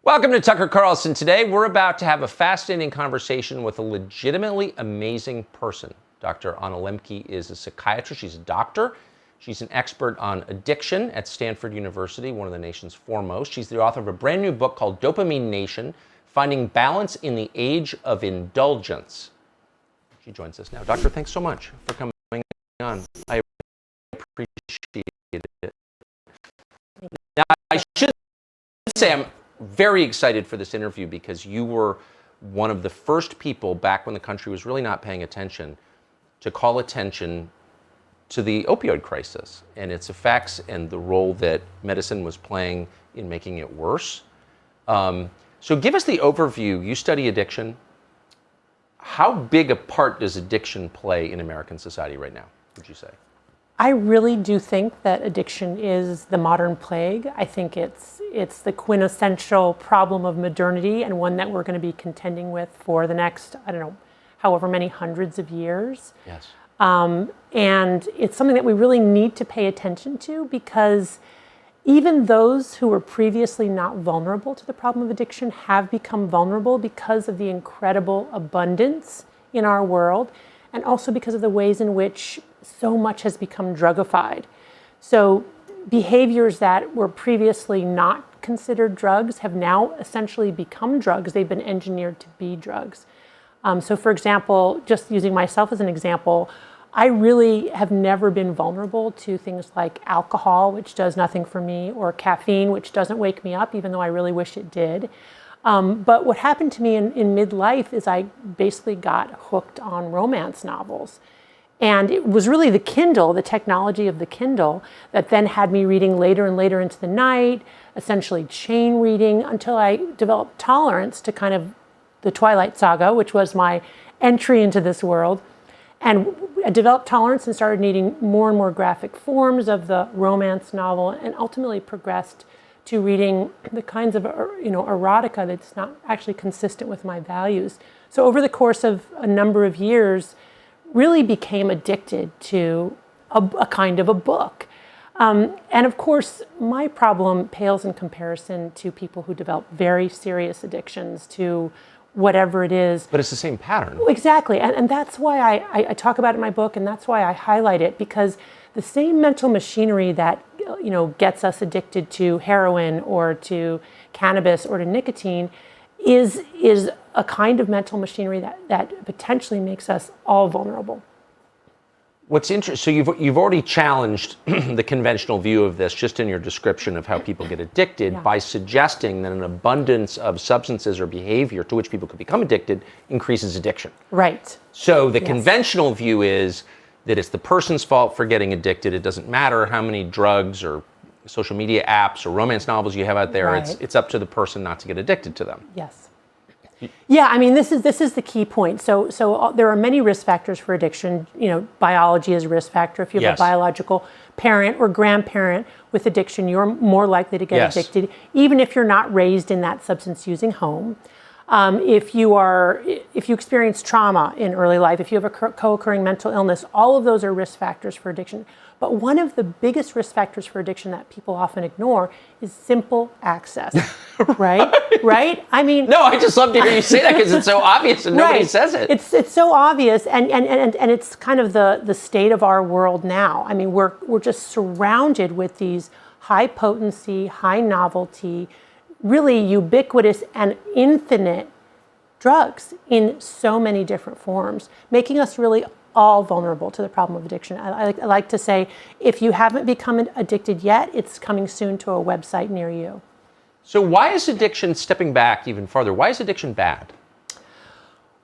Welcome to Tucker Carlson. Today, we're about to have a fascinating conversation with a legitimately amazing person. Dr. Anna Lembke is a psychiatrist. She's a doctor. She's an expert on addiction at Stanford University, one of the nation's foremost. She's the author of a brand new book called Dopamine Nation, Finding Balance in the Age of Indulgence. She joins us now. Doctor, thanks so much for coming on. I appreciate it. Now, I should say I'm very excited for this interview because you were one of the first people back when the country was really not paying attention to call attention to the opioid crisis and its effects and the role that medicine was playing in making it worse. So give us the overview. You study addiction. How big a part does addiction play in American society right now, would you say? I really do think that addiction is the modern plague. I think it's the quintessential problem of modernity and one that we're going to be contending with for the next, however many hundreds of years. Yes. And it's something that we really need to pay attention to because even those who were previously not vulnerable to the problem of addiction have become vulnerable because of the incredible abundance in our world and also because of the ways in which so much has become drugified. So behaviors that were previously not considered drugs have now essentially become drugs. They've been engineered to be drugs. So for example, just using myself as an example, I really have never been vulnerable to things like alcohol, which does nothing for me, or caffeine, which doesn't wake me up, even though I really wish it did. But what happened to me in midlife is I basically got hooked on romance novels. And it was really the Kindle, the technology of the Kindle, that then had me reading later and later into the night, essentially chain reading, until I developed tolerance to kind of the Twilight Saga, which was my entry into this world. And I developed tolerance and started needing more and more graphic forms of the romance novel, and ultimately progressed to reading the kinds of erotica that's not actually consistent with my values. So over the course of a number of years, really became addicted to a kind of a book. And of course, my problem pales in comparison to people who develop very serious addictions to whatever it is. But it's the same pattern. Exactly, and that's why I talk about it in my book, and that's why I highlight it, because the same mental machinery that gets us addicted to heroin or to cannabis or to nicotine is a kind of mental machinery that potentially makes us all vulnerable. What's interesting, so you've already challenged the conventional view of this just in your description of how people get addicted by suggesting that an abundance of substances or behavior to which people could become addicted increases addiction. Right. So the conventional view is that it's the person's fault for getting addicted. It doesn't matter how many drugs or social media apps or romance novels you have out there. Right. It's up to the person not to get addicted to them. Yes. Yeah, I mean, this is the key point. So there are many risk factors for addiction. Biology is a risk factor. If you have a biological parent or grandparent with addiction, you're more likely to get addicted, even if you're not raised in that substance-using home. If you experience trauma in early life, if you have a co-occurring mental illness, all of those are risk factors for addiction. But one of the biggest risk factors for addiction that people often ignore is simple access, right? Right? I mean, no, I just love to hear you say that because it's so obvious and nobody says it. It's so obvious, and it's kind of the state of our world now. I mean, we're just surrounded with these high potency, high novelty, really ubiquitous and infinite drugs in so many different forms, making us really all vulnerable to the problem of addiction. I like to say, if you haven't become addicted yet, it's coming soon to a website near you. So why is addiction, stepping back even farther, why is addiction bad?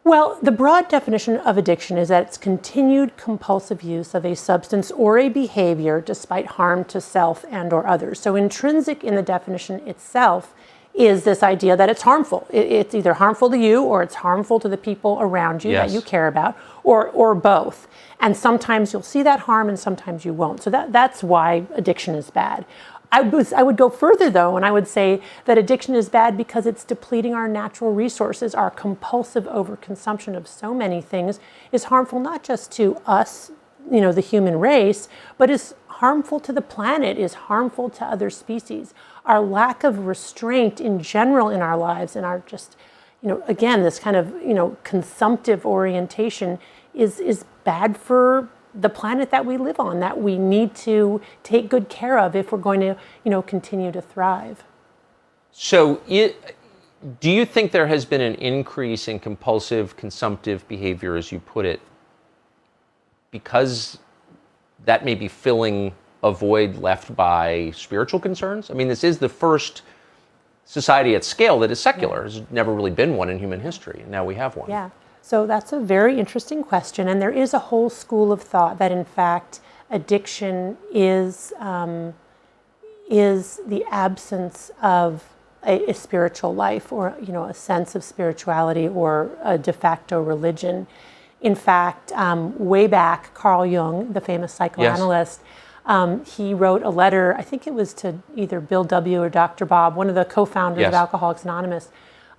Well, the broad definition of addiction is that it's continued compulsive use of a substance or a behavior despite harm to self and or others. So intrinsic in the definition itself is this idea that it's harmful. It's either harmful to you or it's harmful to the people around you that you care about, or both. And sometimes you'll see that harm and sometimes you won't. So that's why addiction is bad. I would go further, though, and I would say that addiction is bad because it's depleting our natural resources. Our compulsive overconsumption of so many things is harmful not just to us, the human race, but is harmful to the planet, is harmful to other species. Our lack of restraint in general in our lives and our just, again, this kind of, consumptive orientation is bad for the planet that we live on, that we need to take good care of if we're going to, continue to thrive. So do you think there has been an increase in compulsive consumptive behavior, as you put it, because that may be filling a void left by spiritual concerns? I mean, this is the first society at scale that is secular. There's never really been one in human history, and now we have one. Yeah, so that's a very interesting question, and there is a whole school of thought that, in fact, addiction is the absence of a spiritual life, or a sense of spirituality, or a de facto religion. In fact, way back, Carl Jung, the famous psychoanalyst, he wrote a letter, I think it was to either Bill W. or Dr. Bob, one of the co-founders of Alcoholics Anonymous,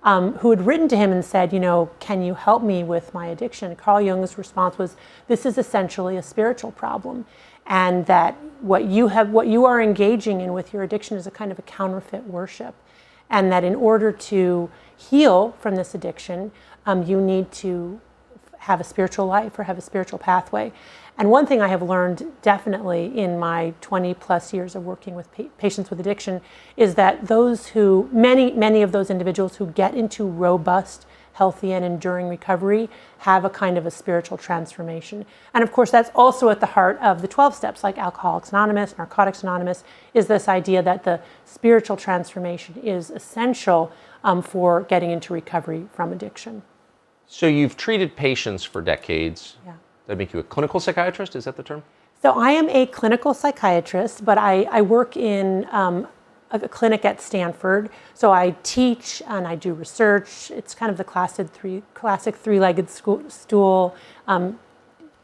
who had written to him and said, can you help me with my addiction? Carl Jung's response was, this is essentially a spiritual problem, and that what you are engaging in with your addiction is a kind of a counterfeit worship, and that in order to heal from this addiction, you need to have a spiritual life or have a spiritual pathway. And one thing I have learned definitely in my 20 plus years of working with patients with addiction is that many of those individuals who get into robust, healthy, and enduring recovery have a kind of a spiritual transformation. And of course, that's also at the heart of the 12 steps, like Alcoholics Anonymous, Narcotics Anonymous, is this idea that the spiritual transformation is essential for getting into recovery from addiction. So you've treated patients for decades. Yeah. That make you a clinical psychiatrist? Is that the term? So I am a clinical psychiatrist, but I work in a clinic at Stanford. So I teach and I do research. It's kind of the classic three-legged stool,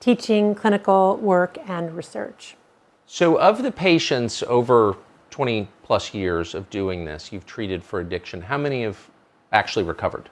teaching, clinical work, and research. So of the patients over 20 plus years of doing this you've treated for addiction, how many have actually recovered?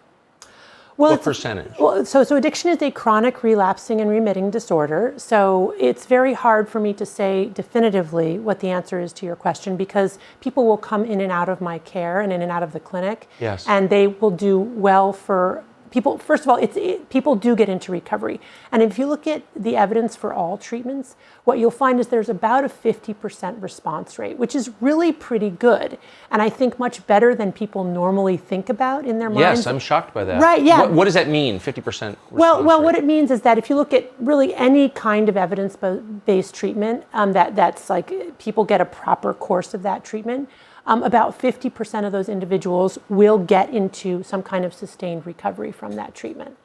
Well, what percentage? So addiction is a chronic relapsing and remitting disorder. So it's very hard for me to say definitively what the answer is to your question, because people will come in and out of my care and in and out of the clinic. Yes. And they will do well for people. First of all, people do get into recovery. And if you look at the evidence for all treatments, what you'll find is there's about a 50% response rate, which is really pretty good. And I think much better than people normally think about in their minds. Yes, I'm shocked by that. Right, yeah. What does that mean, 50% response Well, rate? what it means is that if you look at really any kind of evidence-based treatment, that's like people get a proper course of that treatment, about 50% of those individuals will get into some kind of sustained recovery from that treatment.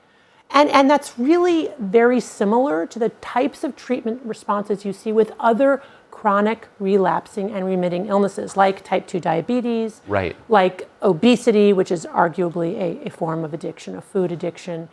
And that's really very similar to the types of treatment responses you see with other chronic relapsing and remitting illnesses, like type 2 diabetes, right, like obesity, which is arguably a form of addiction, a food addiction,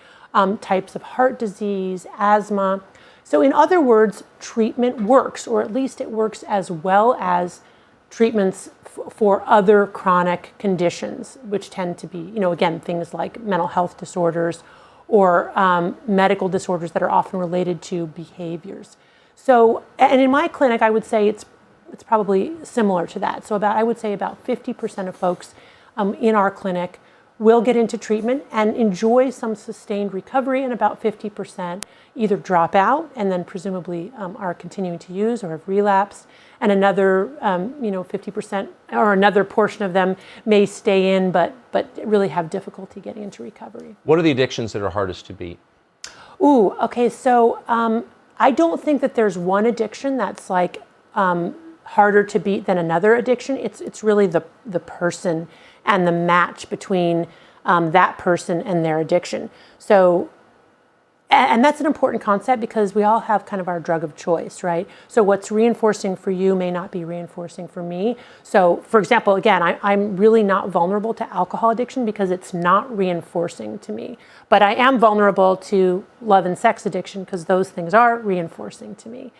types of heart disease, asthma. So in other words, treatment works, or at least it works as well as treatments for other chronic conditions, which tend to be, again, things like mental health disorders or medical disorders that are often related to behaviors. So, and in my clinic, I would say it's probably similar to that. So I would say about 50% of folks in our clinic will get into treatment and enjoy some sustained recovery, and about 50% either drop out and then presumably are continuing to use or have relapsed, and another 50% or another portion of them may stay in but really have difficulty getting into recovery. What are the addictions that are hardest to beat? Ooh, okay, so I don't think that there's one addiction that's like harder to beat than another addiction. It's really the person and the match between that person and their addiction. So, and that's an important concept because we all have kind of our drug of choice, right? So what's reinforcing for you may not be reinforcing for me. So for example, again, I'm really not vulnerable to alcohol addiction because it's not reinforcing to me. But I am vulnerable to love and sex addiction because those things are reinforcing to me.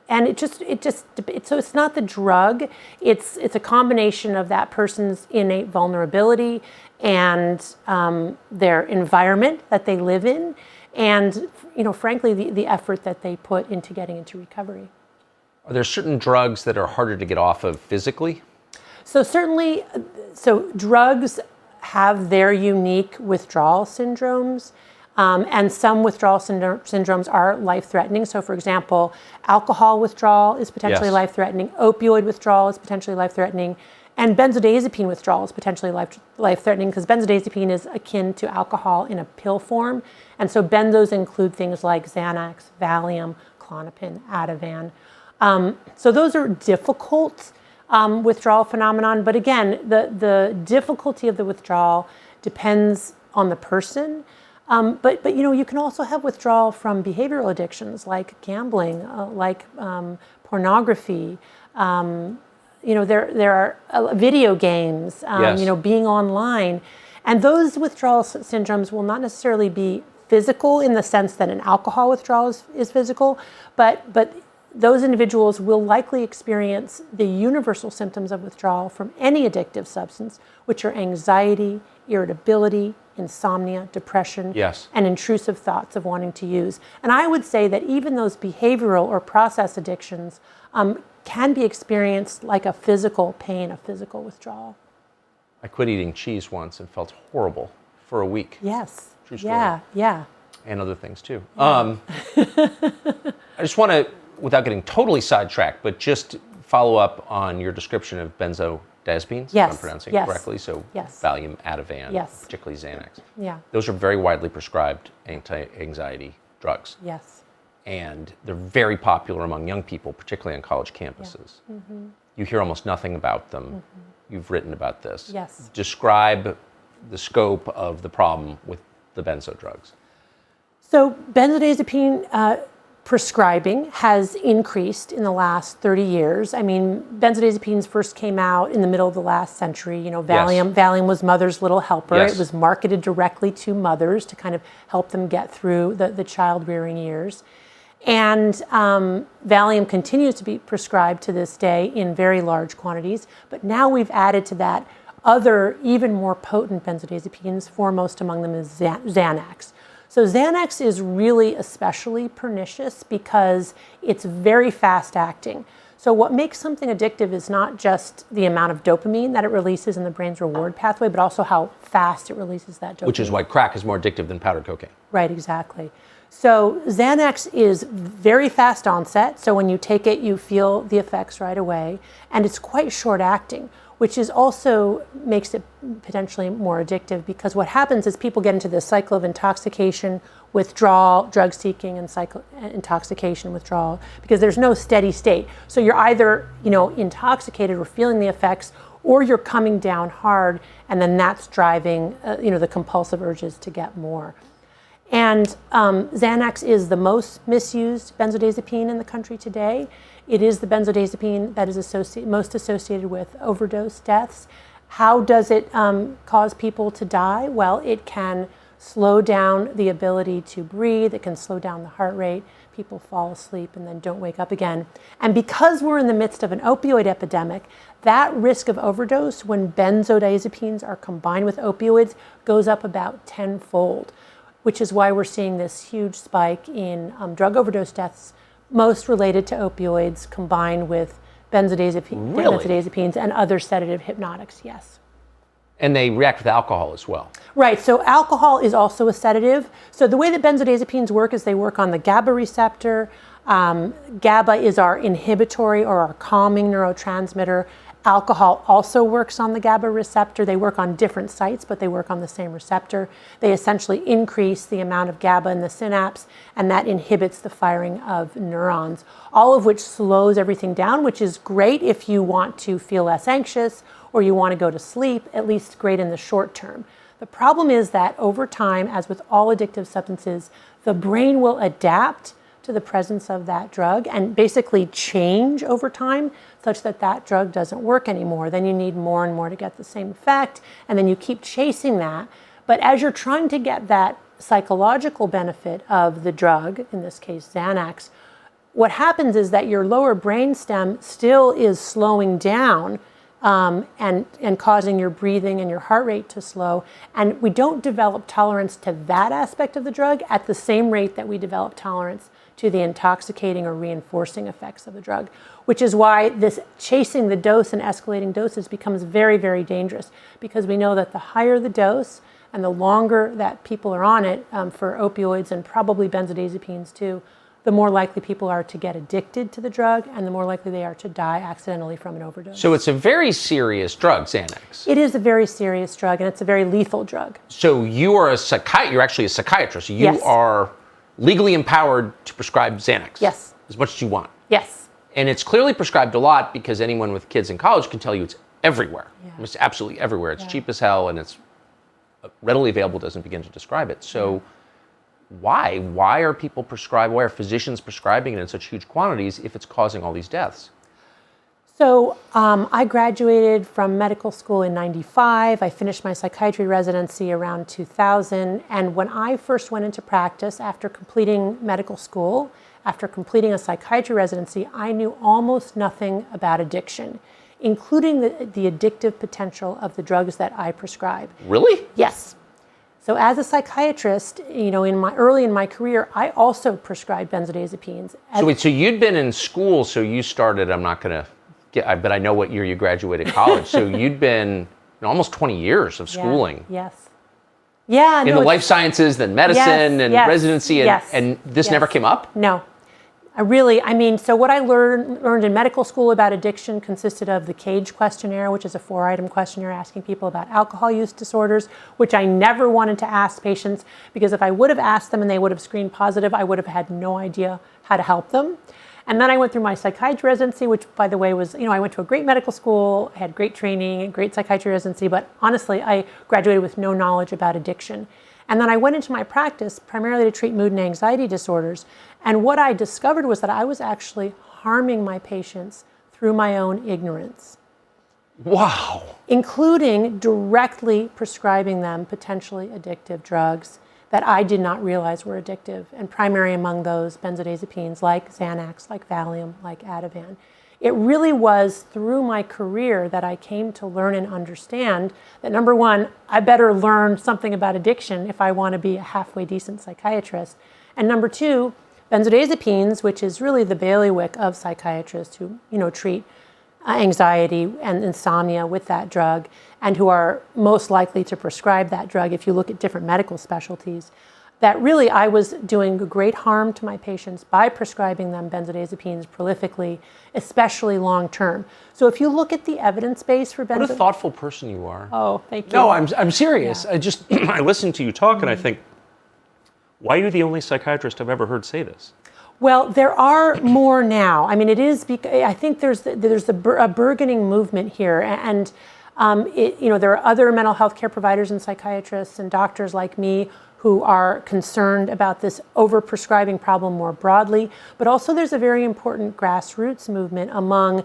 And so it's not the drug, it's a combination of that person's innate vulnerability and their environment that they live in, and frankly the effort that they put into getting into recovery. Are there certain drugs that are harder to get off of physically? So certainly, drugs have their unique withdrawal syndromes, and some withdrawal syndromes are life-threatening. So for example, alcohol withdrawal is potentially Yes. life-threatening, opioid withdrawal is potentially life-threatening, and benzodiazepine withdrawal is potentially life-threatening because benzodiazepine is akin to alcohol in a pill form. And so benzos include things like Xanax, Valium, Klonopin, Ativan. So those are difficult withdrawal phenomenon. But again, the difficulty of the withdrawal depends on the person. But you can also have withdrawal from behavioral addictions like gambling, like pornography. There are video games, Yes. being online. And those withdrawal syndromes will not necessarily be physical in the sense that an alcohol withdrawal is physical, but those individuals will likely experience the universal symptoms of withdrawal from any addictive substance, which are anxiety, irritability, insomnia, depression, Yes. and intrusive thoughts of wanting to use. And I would say that even those behavioral or process addictions can be experienced like a physical pain, a physical withdrawal. I quit eating cheese once and felt horrible for a week. Yes. True story. Yeah. And other things too. I just want to, without getting totally sidetracked, but just follow up on your description of benzodiazepines, Yes, if I'm pronouncing yes, it correctly. So yes. Valium, Ativan, Yes. particularly Xanax. Yeah. Those are very widely prescribed anti-anxiety drugs. Yes. And they're very popular among young people, particularly on college campuses. Yeah. Mm-hmm. You hear almost nothing about them. Mm-hmm. You've written about this. Yes. Describe the scope of the problem with the benzo drugs. So benzodiazepine prescribing has increased in the last 30 years. I mean, benzodiazepines first came out in the middle of the last century. Valium was mother's little helper. Yes. It was marketed directly to mothers to kind of help them get through the child rearing years. And Valium continues to be prescribed to this day in very large quantities. But now we've added to that other, even more potent benzodiazepines. Foremost among them is Xanax. So Xanax is really especially pernicious because it's very fast acting. So what makes something addictive is not just the amount of dopamine that it releases in the brain's reward pathway, but also how fast it releases that dopamine. Which is why crack is more addictive than powdered cocaine. Right, exactly. So Xanax is very fast onset. So when you take it, you feel the effects right away. And it's quite short acting, which is also makes it potentially more addictive because what happens is people get into this cycle of intoxication, withdrawal, drug seeking, and intoxication, withdrawal, because there's no steady state. So you're either, intoxicated or feeling the effects, or you're coming down hard, and then that's driving, the compulsive urges to get more. And Xanax is the most misused benzodiazepine in the country today. It is the benzodiazepine that is most associated with overdose deaths. How does it cause people to die? Well, it can slow down the ability to breathe. It can slow down the heart rate. People fall asleep and then don't wake up again. And because we're in the midst of an opioid epidemic, that risk of overdose when benzodiazepines are combined with opioids goes up about tenfold, which is why we're seeing this huge spike in drug overdose deaths, most related to opioids combined with benzodiazepines and other sedative hypnotics, yes. And they react with alcohol as well. Right, so alcohol is also a sedative. So the way that benzodiazepines work is they work on the GABA receptor. GABA is our inhibitory or our calming neurotransmitter. Alcohol also works on the GABA receptor. They work on different sites, but they work on the same receptor. They essentially increase the amount of GABA in the synapse, and that inhibits the firing of neurons, all of which slows everything down, which is great if you want to feel less anxious or you want to go to sleep, at least great in the short term. The problem is that over time, as with all addictive substances, the brain will adapt to the presence of that drug and basically change over time such that that drug doesn't work anymore. Then you need more and more to get the same effect, and then you keep chasing that. But as you're trying to get that psychological benefit of the drug, in this case Xanax, what happens is that your lower brainstem still is slowing down and causing your breathing and your heart rate to slow. And we don't develop tolerance to that aspect of the drug at the same rate that we develop tolerance to the intoxicating or reinforcing effects of the drug, which is why this chasing the dose and escalating doses becomes very, very dangerous, because we know that the higher the dose and the longer that people are on it for opioids and probably benzodiazepines too, the more likely people are to get addicted to the drug and the more likely they are to die accidentally from an overdose. So it's a very serious drug, Xanax. It is a very serious drug, and it's a very lethal drug. So you're actually a psychiatrist. You Yes. are legally empowered to prescribe Xanax. Yes. As much as you want. Yes. And it's clearly prescribed a lot because anyone with kids in college can tell you it's everywhere. Yeah. It's absolutely everywhere. It's Yeah. cheap as hell, and it's readily available, doesn't begin to describe it. So why? Why are physicians prescribing it in such huge quantities if it's causing all these deaths? So I graduated from medical school in '95. I finished my psychiatry residency around 2000. And when I first went into practice after completing medical school, after completing a psychiatry residency, I knew almost nothing about addiction, including the addictive potential of the drugs that I prescribe. Really? Yes. So as a psychiatrist, early in my career, I also prescribed benzodiazepines. So you'd been in school, so you started, but I know what year you graduated college. So you'd been almost 20 years of schooling. Yeah, yes. Yeah. In the life sciences, then medicine and residency, and this never came up? No. So what I learned in medical school about addiction consisted of the CAGE questionnaire, which is a 4-item questionnaire asking people about alcohol use disorders, which I never wanted to ask patients, because if I would have asked them and they would have screened positive, I would have had no idea how to help them. And then I went through my psychiatry residency, which, by the way, was, I went to a great medical school, had great training, great psychiatry residency, but honestly, I graduated with no knowledge about addiction. And then I went into my practice primarily to treat mood and anxiety disorders. And what I discovered was that I was actually harming my patients through my own ignorance. Wow. Including directly prescribing them potentially addictive drugs that I did not realize were addictive, and primary among those benzodiazepines like Xanax, like Valium, like Ativan. It really was through my career that I came to learn and understand that, number one, I better learn something about addiction if I want to be a halfway decent psychiatrist. And number two, benzodiazepines, which is really the bailiwick of psychiatrists who, treat anxiety and insomnia with that drug, and who are most likely to prescribe that drug if you look at different medical specialties, that really I was doing great harm to my patients by prescribing them benzodiazepines prolifically, especially long term. So if you look at the evidence base for What a thoughtful person you are. Oh, thank you. No, I'm serious. Yeah. I listen to you talk and I think, why are you the only psychiatrist I've ever heard say this? Well, there are more now. I think there's a burgeoning movement here, and there are other mental health care providers and psychiatrists and doctors like me who are concerned about this overprescribing problem more broadly. But also there's a very important grassroots movement among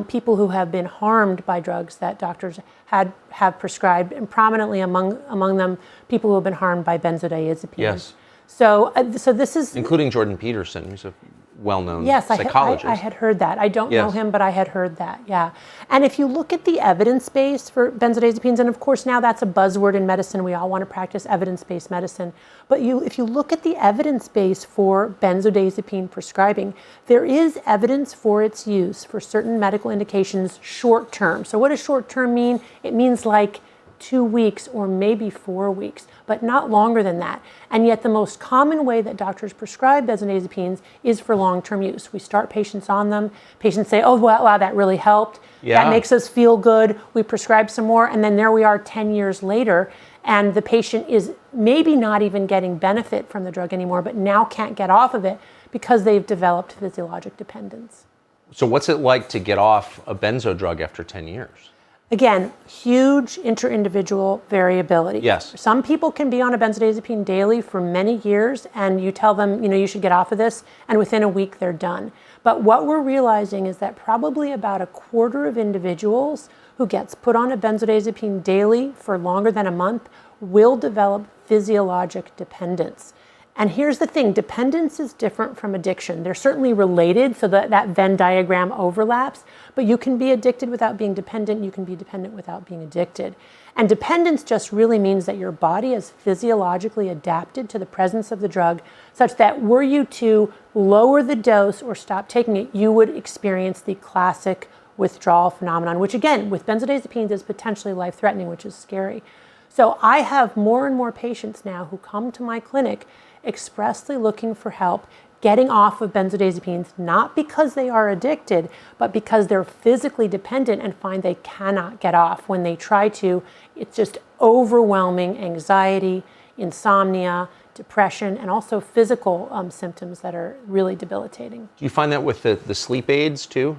people who have been harmed by drugs that doctors have prescribed, and prominently among them people who have been harmed by benzodiazepines. Yes. So this is... Including Jordan Peterson, who's a well-known Yes, psychologist. I had heard that. I don't know him, but I had heard that, yeah. And if you look at the evidence base for benzodiazepines, and of course now that's a buzzword in medicine, we all want to practice evidence-based medicine, but if you look at the evidence base for benzodiazepine prescribing, there is evidence for its use for certain medical indications short-term. So what does short-term mean? It means like 2 weeks or maybe 4 weeks, but not longer than that. And yet the most common way that doctors prescribe benzodiazepines is for long-term use. We start patients on them. Patients say, oh, wow, that really helped. Yeah. That makes us feel good. We prescribe some more, and then there we are 10 years later, and the patient is maybe not even getting benefit from the drug anymore, but now can't get off of it because they've developed physiologic dependence. So what's it like to get off a benzo drug after 10 years? Again, huge inter-individual variability. Yes. Some people can be on a benzodiazepine daily for many years, and you tell them, you should get off of this, and within a week they're done. But what we're realizing is that probably about a quarter of individuals who gets put on a benzodiazepine daily for longer than a month will develop physiologic dependence. And here's the thing, dependence is different from addiction. They're certainly related, so that Venn diagram overlaps, but you can be addicted without being dependent, you can be dependent without being addicted. And dependence just really means that your body is physiologically adapted to the presence of the drug, such that were you to lower the dose or stop taking it, you would experience the classic withdrawal phenomenon, which again, with benzodiazepines is potentially life-threatening, which is scary. So I have more and more patients now who come to my clinic expressly looking for help getting off of benzodiazepines, not because they are addicted, but because they're physically dependent and find they cannot get off. When they try to, it's just overwhelming anxiety, insomnia, depression, and also physical symptoms that are really debilitating. Do you find that with the sleep aids too?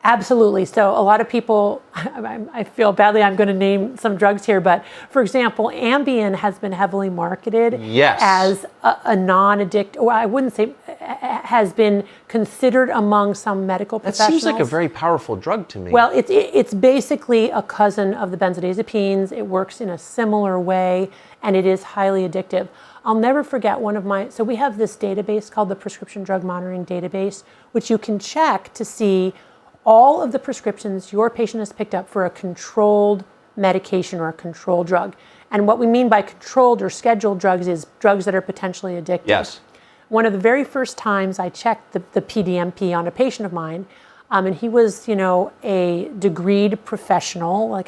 Absolutely. So a lot of people, I feel badly, I'm going to name some drugs here, but for example, Ambien has been heavily marketed as a non-addict, or I wouldn't say, has been considered among some medical professionals. That seems like a very powerful drug to me. Well, it's basically a cousin of the benzodiazepines. It works in a similar way, and it is highly addictive. I'll never forget so we have this database called the Prescription Drug Monitoring Database, which you can check to see all of the prescriptions your patient has picked up for a controlled medication or a controlled drug. And what we mean by controlled or scheduled drugs is drugs that are potentially addictive. Yes. One of the very first times I checked the PDMP on a patient of mine, and he was, a degreed professional,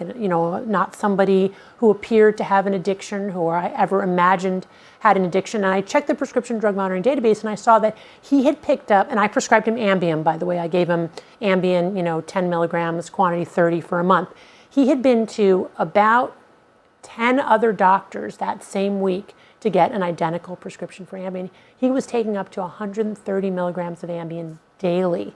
not somebody who appeared to have an addiction, who I ever imagined had an addiction. And I checked the Prescription Drug Monitoring Database, and I saw that he had picked up, and I prescribed him Ambien, by the way. I gave him Ambien, 10 milligrams, quantity 30 for a month. He had been to about 10 other doctors that same week to get an identical prescription for Ambien. He was taking up to 130 milligrams of Ambien daily.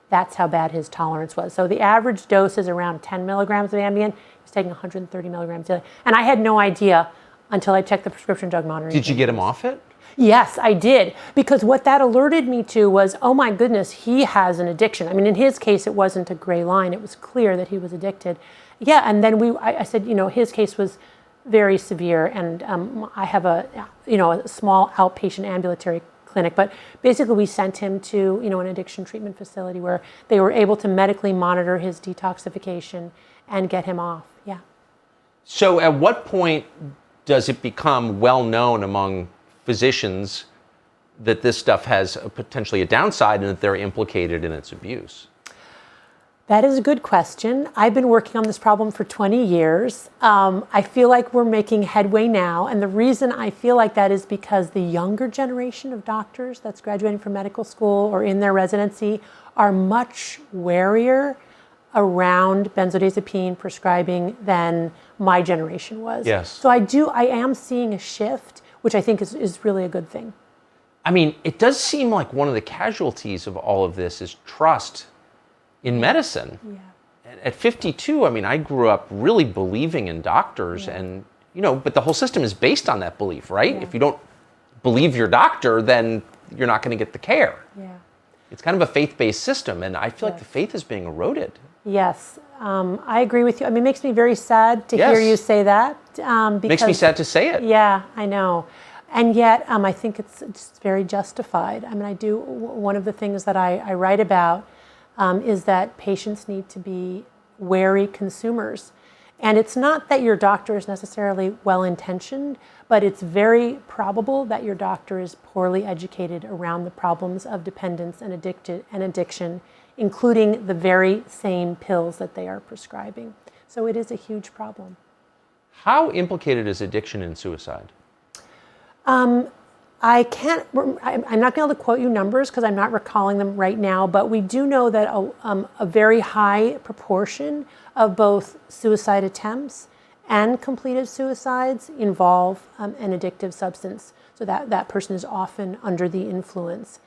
That's how bad his tolerance was. So the average dose is around 10 milligrams of Ambien. He was taking 130 milligrams daily. And I had no idea until I checked the Prescription Drug Monitoring. Did you get him off it? Yes, I did. Because what that alerted me to was, oh my goodness, he has an addiction. I mean, in his case, it wasn't a gray line. It was clear that he was addicted. Yeah, and then I said, his case was very severe. And I have a small outpatient ambulatory clinic, but basically we sent him to, an addiction treatment facility where they were able to medically monitor his detoxification and get him off. Yeah. So at what point does it become well known among physicians that this stuff has potentially a downside and that they're implicated in its abuse? That is a good question. I've been working on this problem for 20 years. I feel like we're making headway now. And the reason I feel like that is because the younger generation of doctors that's graduating from medical school or in their residency are much warier around benzodiazepine prescribing than my generation was. Yes. So I am seeing a shift, which I think is really a good thing. I mean, it does seem like one of the casualties of all of this is trust in medicine. Yeah. At 52, I mean, I grew up really believing in doctors and, but the whole system is based on that belief, right? Yeah. If you don't believe your doctor, then you're not going to get the care. Yeah. It's kind of a faith-based system, and I feel like the faith is being eroded. Yes, I agree with you. I mean, it makes me very sad to hear you say that. Because, makes me sad to say it. Yeah, I know. And yet, I think it's very justified. I mean, one of the things that I write about is that patients need to be wary consumers. And it's not that your doctor is necessarily well-intentioned, but it's very probable that your doctor is poorly educated around the problems of dependence and addiction, including the very same pills that they are prescribing. So it is a huge problem. How implicated is addiction in suicide? I'm not going to be able to quote you numbers because I'm not recalling them right now, but we do know that a very high proportion of both suicide attempts and completed suicides involve an addictive substance. So that person is often under the influence.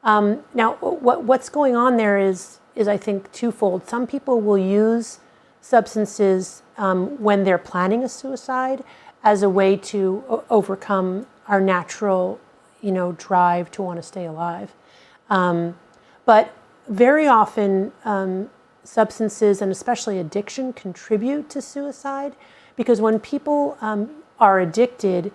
Now, what's going on there is I think twofold. Some people will use substances when they're planning a suicide as a way to overcome our natural, drive to want to stay alive. But very often, substances and especially addiction contribute to suicide because when people are addicted,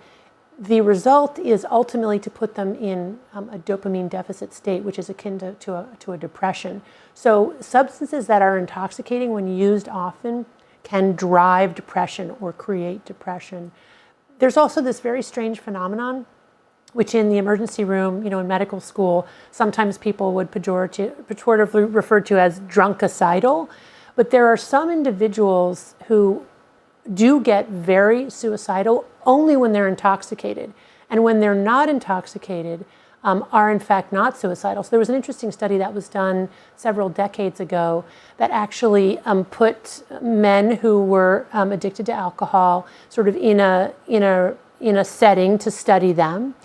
the result is ultimately to put them in a dopamine deficit state, which is akin to a depression. So substances that are intoxicating when used often can drive depression or create depression. There's also this very strange phenomenon, which in the emergency room, in medical school, sometimes people would pejoratively refer to as drunkicidal. But there are some individuals who do get very suicidal only when they're intoxicated. And when they're not intoxicated, are in fact not suicidal. So there was an interesting study that was done several decades ago that actually put men who were addicted to alcohol sort of in a setting to study them,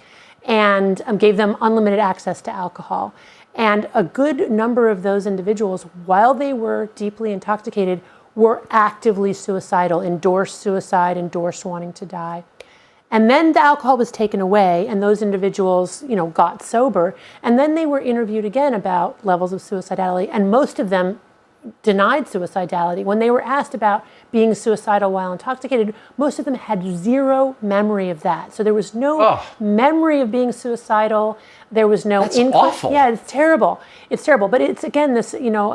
and gave them unlimited access to alcohol. And a good number of those individuals, while they were deeply intoxicated, were actively suicidal, endorsed suicide, endorsed wanting to die. And then the alcohol was taken away, and those individuals, got sober. And then they were interviewed again about levels of suicidality, and most of them denied suicidality. When they were asked about being suicidal while intoxicated, most of them had zero memory of that. So there was no memory of being suicidal. There was no input. Awful. Yeah, it's terrible. It's terrible. But it's, again, this,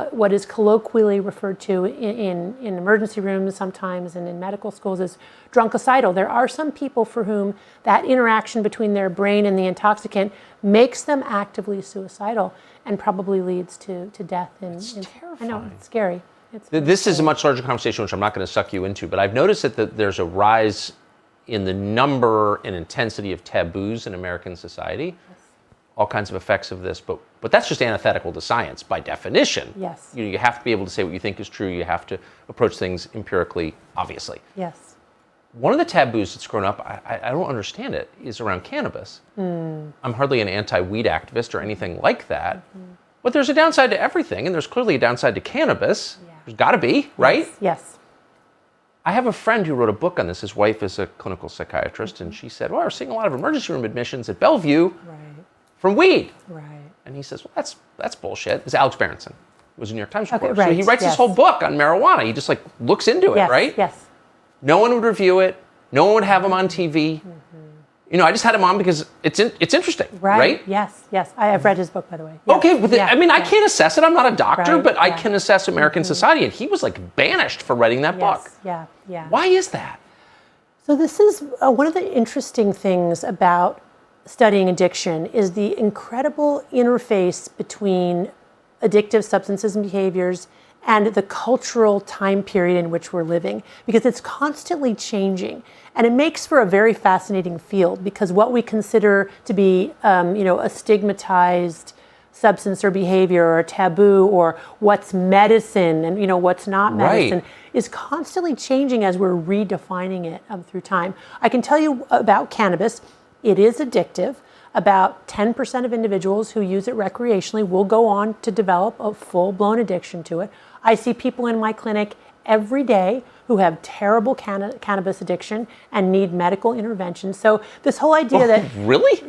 what is colloquially referred to in emergency rooms sometimes and in medical schools as drunkicidal. There are some people for whom that interaction between their brain and the intoxicant makes them actively suicidal and probably leads to death. It's terrifying. I know, it's scary. This is a much larger conversation, which I'm not going to suck you into, but I've noticed that there's a rise in the number and intensity of taboos in American society. Yes. All kinds of effects of this, but that's just antithetical to science by definition. Yes. You have to be able to say what you think is true. You have to approach things empirically, obviously. Yes. One of the taboos that's grown up, I don't understand it, is around cannabis. I'm hardly an anti-weed activist or anything like that, but there's a downside to everything, and there's clearly a downside to cannabis. Yeah. There's got to be, right? Yes. I have a friend who wrote a book on this. His wife is a clinical psychiatrist, and she said, well, we're seeing a lot of emergency room admissions at Bellevue from weed. Right. And he says, well, that's bullshit. It's Alex Berenson. It was a New York Times reporter. Right. So he writes this whole book on marijuana. He just looks into it, right? Yes. No one would review it. No one would have him on TV. I just had him on because it's interesting, right? Yes. I have read his book, by the way. Yeah. Okay, I can't assess it. I'm not a doctor, but I can assess American society. And he was banished for writing that book. Yeah. Why is that? So this is one of the interesting things about studying addiction is the incredible interface between addictive substances and behaviors and the cultural time period in which we're living, because it's constantly changing. And it makes for a very fascinating field, because what we consider to be, a stigmatized substance or behavior or a taboo, or what's medicine and what's not medicine, is constantly changing as we're redefining it through time. I can tell you about cannabis. It is addictive. About 10% of individuals who use it recreationally will go on to develop a full-blown addiction to it. I see people in my clinic every day who have terrible cannabis addiction and need medical intervention. So this whole idea that... Really?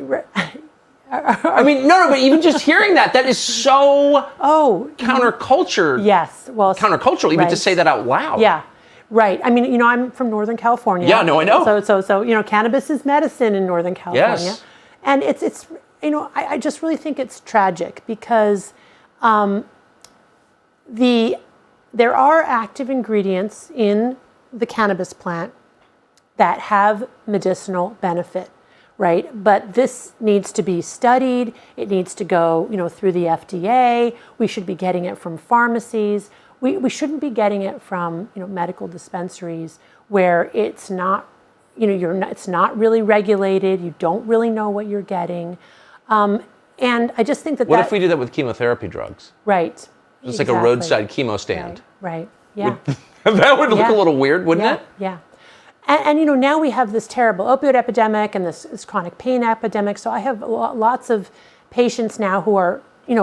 I mean, no, but even just hearing that is so counterculture. Yes. Well, countercultural, even to say that out loud. Yeah. Right. I mean, I'm from Northern California. Yeah, no, I know. So cannabis is medicine in Northern California. Yes. And it's I just really think it's tragic because there are active ingredients in the cannabis plant that have medicinal benefit, right? But this needs to be studied. It needs to go, through the FDA. We should be getting it from pharmacies. We shouldn't be getting it from, medical dispensaries where it's not, it's not really regulated. You don't really know what you're getting. And I just think that What if we do that with chemotherapy drugs? Right. Just like a roadside chemo stand. Right. Yeah. That would look a little weird, wouldn't it? Yeah. And now we have this terrible opioid epidemic and this chronic pain epidemic. So I have lots of patients now who are,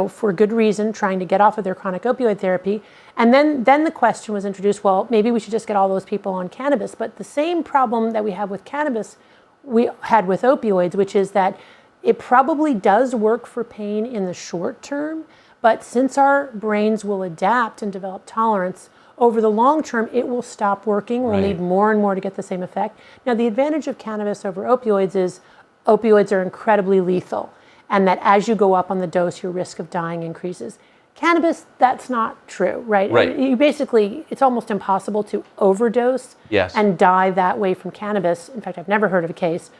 for good reason, trying to get off of their chronic opioid therapy. And then the question was introduced, well, maybe we should just get all those people on cannabis. But the same problem that we have with cannabis, we had with opioids, which is that it probably does work for pain in the short term. But since our brains will adapt and develop tolerance, over the long term, it will stop working. We'll Right. need more and more to get the same effect. Now, the advantage of cannabis over opioids is opioids are incredibly lethal, and that as you go up on the dose, your risk of dying increases. Cannabis, that's not true, right? Right. You basically, it's almost impossible to overdose Yes. and die that way from cannabis. In fact, I've never heard of a case.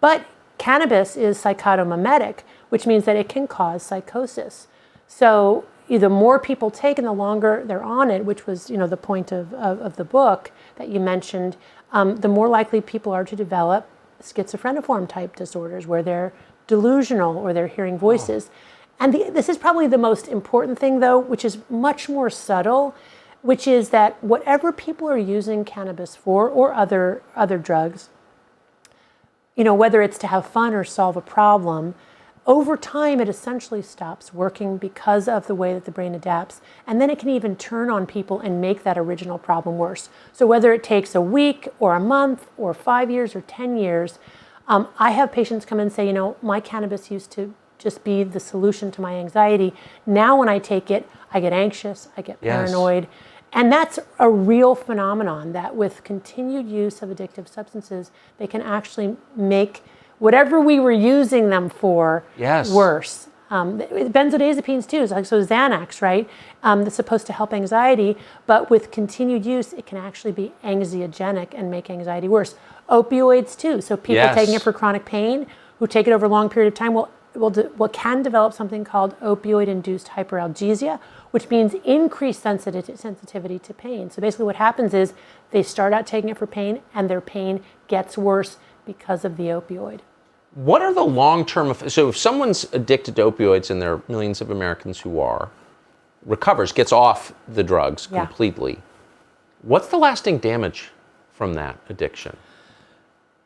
But cannabis is psychotomimetic, which means that it can cause psychosis. So the more people take and the longer they're on it, which was the point of the book that you mentioned, the more likely people are to develop schizophreniform type disorders where they're delusional or they're hearing voices. And this is probably the most important thing, though, which is much more subtle, which is that whatever people are using cannabis for or other drugs, whether it's to have fun or solve a problem, over time it essentially stops working because of the way that the brain adapts. And then it can even turn on people and make that original problem worse. So whether it takes a week or a month or 5 years or 10 years, I have patients come and say, my cannabis used to just be the solution to my anxiety. Now when I take it, I get anxious, I get paranoid. Yes. And that's a real phenomenon that with continued use of addictive substances, they can actually make whatever we were using them for worse. Benzodiazepines too, so Xanax, right? That's supposed to help anxiety, but with continued use, it can actually be anxiogenic and make anxiety worse. Opioids too, so people taking it for chronic pain, who take it over a long period of time, can develop something called opioid-induced hyperalgesia, which means increased sensitivity to pain. So basically what happens is they start out taking it for pain and their pain gets worse because of the opioid. What are the long-term effects? So if someone's addicted to opioids, and there are millions of Americans who are, recovers, gets off the drugs completely, what's the lasting damage from that addiction?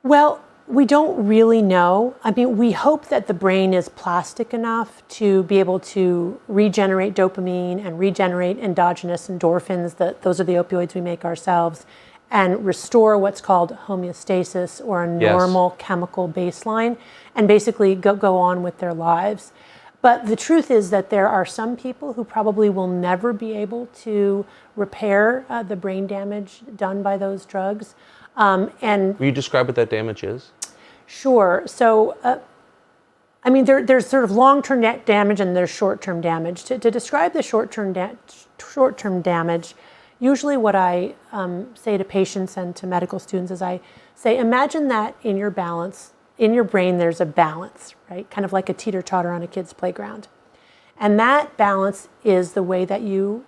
Well, we don't really know. I mean, we hope that the brain is plastic enough to be able to regenerate dopamine and regenerate endogenous endorphins, those are the opioids we make ourselves, and restore what's called homeostasis, or a normal chemical baseline, and basically go on with their lives. But the truth is that there are some people who probably will never be able to repair the brain damage done by those drugs. And will you describe what that damage is? Sure. So, there's sort of long-term damage and there's short-term damage. To describe the short-term damage, usually what I say to patients and to medical students is I say, imagine that in your brain, there's a balance, right? Kind of like a teeter-totter on a kid's playground. And that balance is the way that you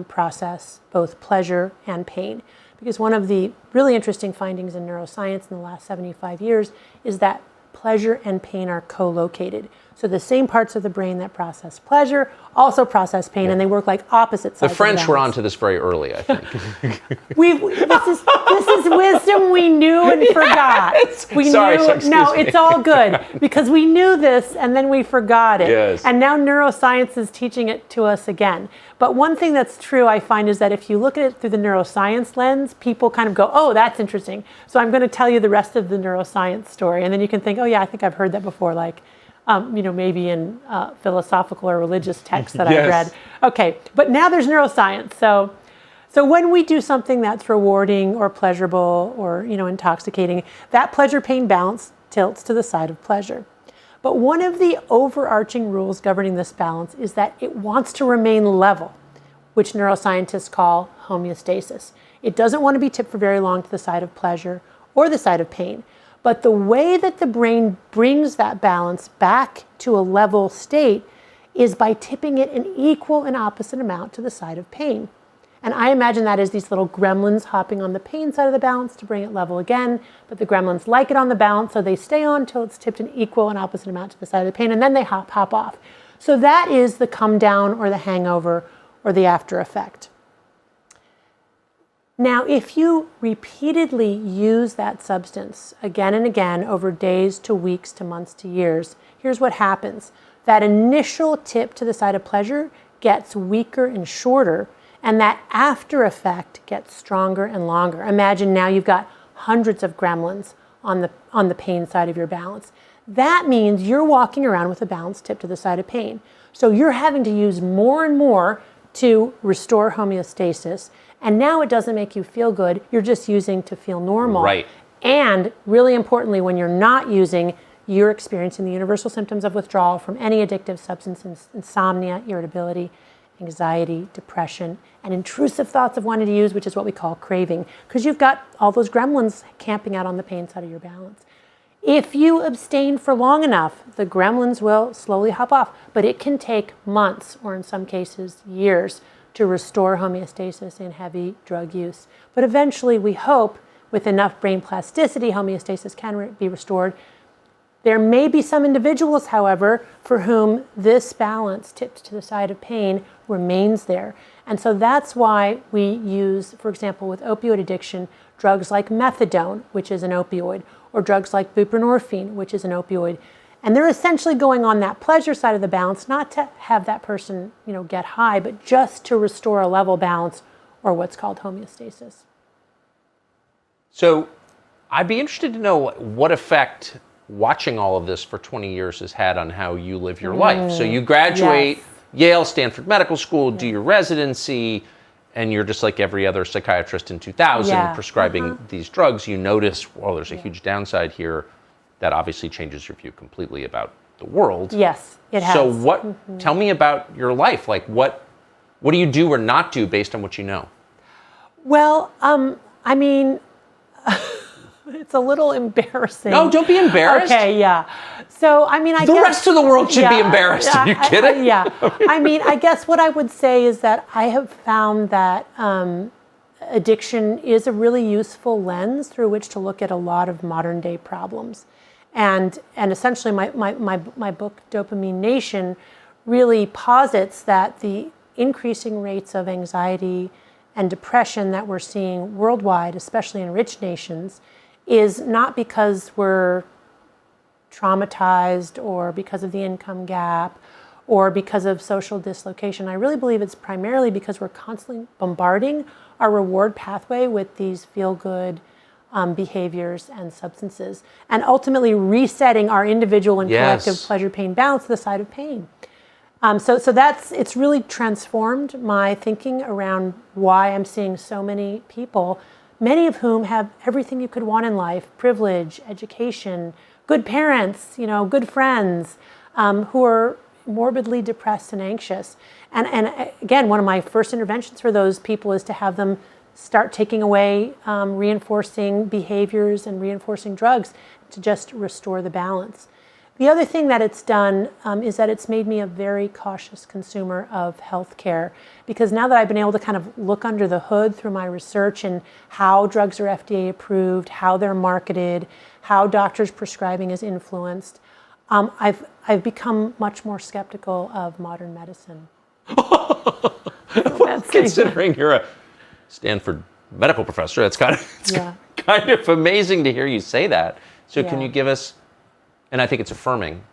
process both pleasure and pain. Because one of the really interesting findings in neuroscience in the last 75 years is that pleasure and pain are co-located. So the same parts of the brain that process pleasure also process pain, and they work like opposite sides. The French were onto this very early, I think. This is wisdom we knew and forgot. It's all good, because we knew this and then we forgot it. Yes. And now neuroscience is teaching it to us again. But one thing that's true, I find, is that if you look at it through the neuroscience lens, people kind of go, oh, that's interesting. So I'm going to tell you the rest of the neuroscience story. And then you can think, oh yeah, I think I've heard that before, like, maybe in philosophical or religious texts that I've read. Okay, but now there's neuroscience. So when we do something that's rewarding or pleasurable or intoxicating, that pleasure-pain balance tilts to the side of pleasure. But one of the overarching rules governing this balance is that it wants to remain level, which neuroscientists call homeostasis. It doesn't want to be tipped for very long to the side of pleasure or the side of pain. But the way that the brain brings that balance back to a level state is by tipping it an equal and opposite amount to the side of pain. And I imagine that as these little gremlins hopping on the pain side of the balance to bring it level again, but the gremlins like it on the balance, so they stay on until it's tipped an equal and opposite amount to the side of the pain, and then they hop off. So that is the come down or the hangover or the after effect. Now, if you repeatedly use that substance again and again over days to weeks to months to years, here's what happens. That initial tip to the side of pleasure gets weaker and shorter, and that after effect gets stronger and longer. Imagine now you've got hundreds of gremlins on the pain side of your balance. That means you're walking around with a balance tip to the side of pain. So you're having to use more and more to restore homeostasis. And now it doesn't make you feel good. You're just using to feel normal. Right. And really importantly, when you're not using, you're experiencing the universal symptoms of withdrawal from any addictive substance, insomnia, irritability, anxiety, depression, and intrusive thoughts of wanting to use, which is what we call craving, because you've got all those gremlins camping out on the pain side of your balance. If you abstain for long enough, the gremlins will slowly hop off, but it can take months, or in some cases, years, to restore homeostasis in heavy drug use. But eventually, we hope, with enough brain plasticity, homeostasis can be restored. There may be some individuals, however, for whom this balance tipped to the side of pain remains there. And so that's why we use, for example, with opioid addiction, drugs like methadone, which is an opioid, or drugs like buprenorphine, which is an opioid. And they're essentially going on that pleasure side of the balance, not to have that person, get high, but just to restore a level balance, or what's called homeostasis. So I'd be interested to know what effect watching all of this for 20 years has had on how you live your life. So you graduate Yale, Stanford Medical School, do your residency, and you're just like every other psychiatrist in 2000 prescribing these drugs. You notice, well, there's a huge downside here. That obviously changes your view completely about the world. Yes, it has. So tell me about your life. Like what do you do or not do based on what you know? Well, I mean, it's a little embarrassing. No, don't be embarrassed. Okay, yeah. So, I mean, the rest of the world should be embarrassed. Are you kidding? I mean, I guess what I would say is that I have found that addiction is a really useful lens through which to look at a lot of modern day problems. And essentially my book, Dopamine Nation, really posits that the increasing rates of anxiety and depression that we're seeing worldwide, especially in rich nations, is not because we're traumatized or because of the income gap or because of social dislocation. I really believe it's primarily because we're constantly bombarding our reward pathway with these feel-good behaviors and substances, and ultimately resetting our individual and collective pleasure-pain balance to the side of pain. So it's really transformed my thinking around why I'm seeing so many people, many of whom have everything you could want in life: privilege, education, good parents, good friends, who are morbidly depressed and anxious. And again, one of my first interventions for those people is to have them start taking away reinforcing behaviors and reinforcing drugs to just restore the balance. The other thing that it's done is that it's made me a very cautious consumer of healthcare, because now that I've been able to kind of look under the hood through my research and how drugs are FDA approved, how they're marketed, how doctors' prescribing is influenced, I've become much more skeptical of modern medicine. Well, considering you're a Stanford medical professor, it's kind of amazing to hear you say that. So can you give us, and I think it's affirming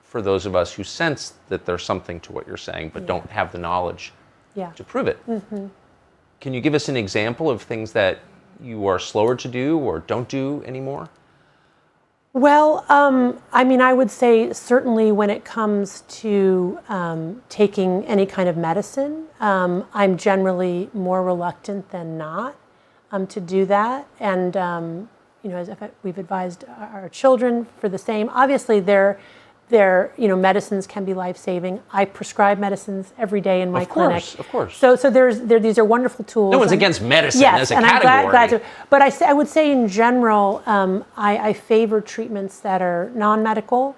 for those of us who sense that there's something to what you're saying but don't have the knowledge to prove it. Can you give us an example of things that you are slower to do or don't do anymore? Well, I mean, I would say certainly when it comes to taking any kind of medicine, I'm generally more reluctant than not to do that. And, as we've advised our children for the same. Obviously, their medicines can be life-saving. I prescribe medicines every day in my clinic. Of course. So these are wonderful tools. No one's against medicine as a category. I'm glad to. But I would say in general, I favor treatments that are non-medical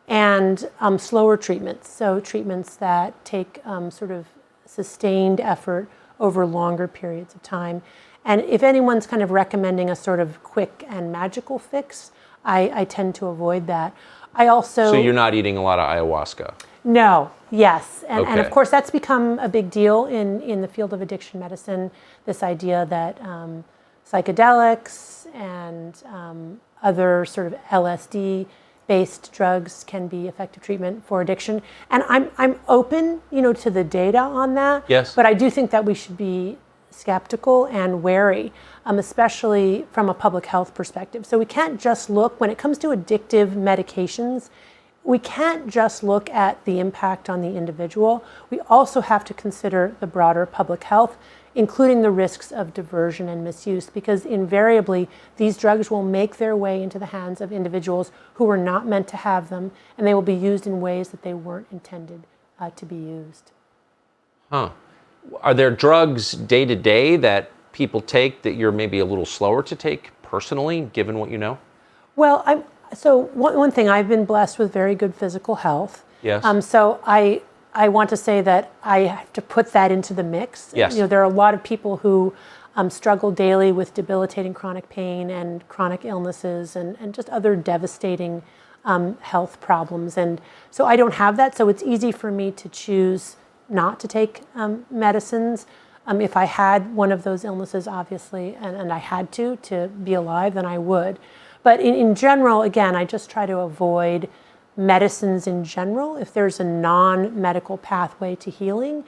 and slower treatments. So treatments that take sort of sustained effort over longer periods of time. And if anyone's kind of recommending a sort of quick and magical fix, I tend to avoid that. So you're not eating a lot of ayahuasca? No, yes. And of course, that's become a big deal in the field of addiction medicine, this idea that psychedelics and other sort of LSD-based drugs can be effective treatment for addiction. And I'm open, to the data on that. Yes. But I do think that we should be skeptical and wary, especially from a public health perspective. So we can't just look, when it comes to addictive medications, we can't just look at the impact on the individual. We also have to consider the broader public health, including the risks of diversion and misuse, because invariably these drugs will make their way into the hands of individuals who were not meant to have them, and they will be used in ways that they weren't intended to be used. Huh. Are there drugs day to day that people take that you're maybe a little slower to take personally, given what you know? Well, so one thing, I've been blessed with very good physical health. Yes. So I want to say that I have to put that into the mix. Yes. There are a lot of people who struggle daily with debilitating chronic pain and chronic illnesses and just other devastating health problems. And so I don't have that. So it's easy for me to choose not to take medicines. If I had one of those illnesses, obviously, and I had to be alive, then I would. But in general, again, I just try to avoid medicines in general if there's a non-medical pathway to healing.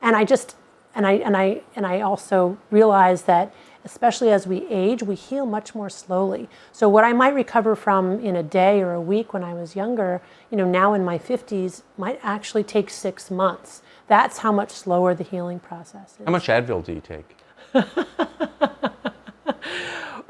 And I also realize that especially as we age, we heal much more slowly. So what I might recover from in a day or a week when I was younger, now in my 50s, might actually take 6 months. That's how much slower the healing process is. How much Advil do you take?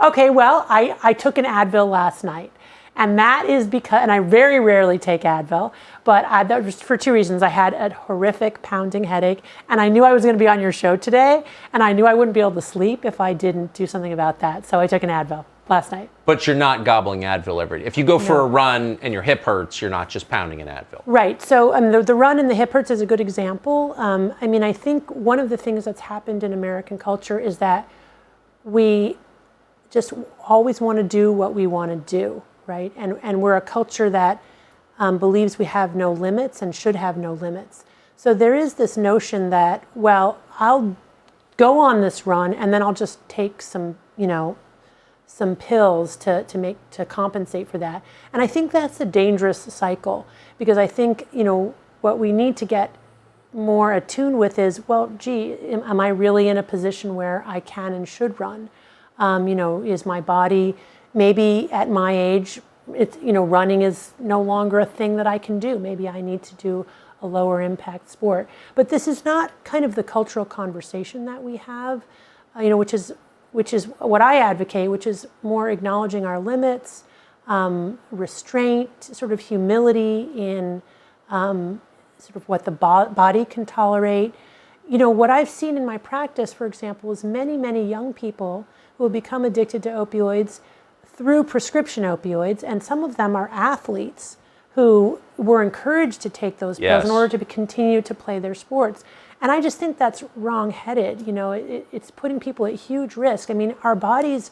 Okay, well, I took an Advil last night. And that is because, and I very rarely take Advil, but that was for two reasons. I had a horrific pounding headache, and I knew I was going to be on your show today, and I knew I wouldn't be able to sleep if I didn't do something about that. So I took an Advil last night. But you're not gobbling Advil every day. If you go for a run and your hip hurts, you're not just pounding an Advil. Right. So the run and the hip hurts is a good example. I think one of the things that's happened in American culture is that we just always want to do what we want to do. Right? And we're a culture that believes we have no limits and should have no limits. So there is this notion that, well, I'll go on this run and then I'll just take some pills to compensate for that. And I think that's a dangerous cycle, because I think, what we need to get more attuned with is, well, gee, am I really in a position where I can and should run? Is my body, maybe at my age, running is no longer a thing that I can do. Maybe I need to do a lower impact sport. But this is not kind of the cultural conversation that we have, which is what I advocate, which is more acknowledging our limits, restraint, sort of humility in sort of what the body can tolerate. What I've seen in my practice, for example, is many, many young people who have become addicted to opioids through prescription opioids, and some of them are athletes who were encouraged to take those pills in order to continue to play their sports. And I just think that's wrong-headed. It's putting people at huge risk. I mean, our bodies,